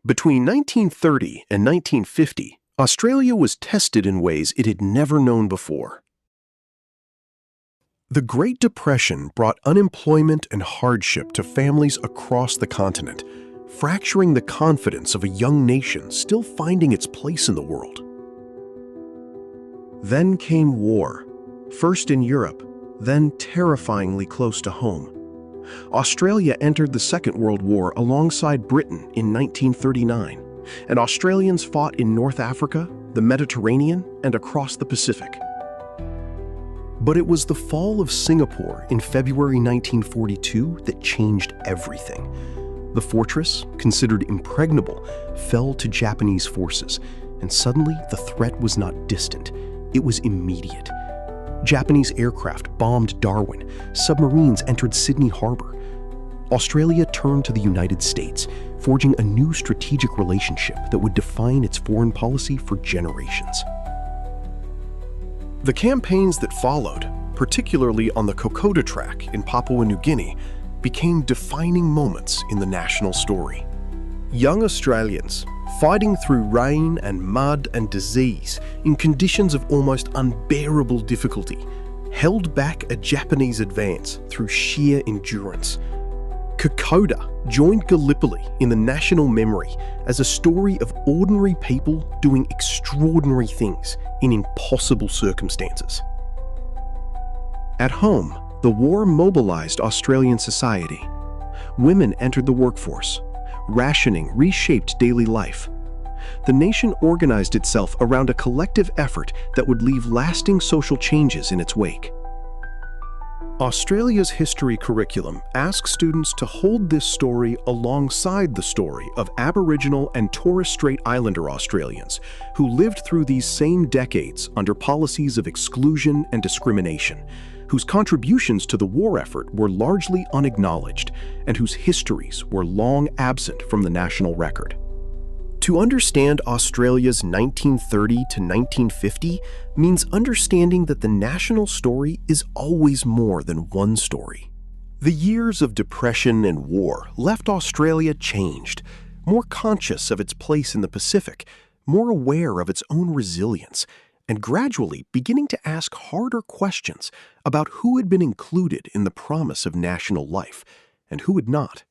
Between 1930 and 1950, Australia was tested in ways it had never known before. The Great Depression brought unemployment and hardship to families across the continent, fracturing the confidence of a young nation still finding its place in the world. Then came war, first in Europe, then terrifyingly close to home. Australia entered the Second World War alongside Britain in 1939, and Australians fought in North Africa, the Mediterranean, and across the Pacific. But it was the fall of Singapore in February 1942 that changed everything. The fortress, considered impregnable, fell to Japanese forces, and suddenly the threat was not distant, it was immediate. Japanese aircraft bombed Darwin, submarines entered Sydney Harbor. Australia turned to the United States, forging a new strategic relationship that would define its foreign policy for generations. The campaigns that followed, particularly on the Kokoda Track in Papua New Guinea, became defining moments in the national story. Young Australians, fighting through rain and mud and disease in conditions of almost unbearable difficulty, held back a Japanese advance through sheer endurance. Kokoda joined Gallipoli in the national memory as a story of ordinary people doing extraordinary things in impossible circumstances. At home, the war mobilized Australian society. Women entered the workforce. Rationing reshaped daily life. The nation organized itself around a collective effort that would leave lasting social changes in its wake. Australia's history curriculum asks students to hold this story alongside the story of Aboriginal and Torres Strait Islander Australians who lived through these same decades under policies of exclusion and discrimination, whose contributions to the war effort were largely unacknowledged and whose histories were long absent from the national record. To understand Australia's 1930 to 1950 means understanding that the national story is always more than one story. The years of depression and war left Australia changed, more conscious of its place in the Pacific, more aware of its own resilience, and gradually beginning to ask harder questions about who had been included in the promise of national life and who had not.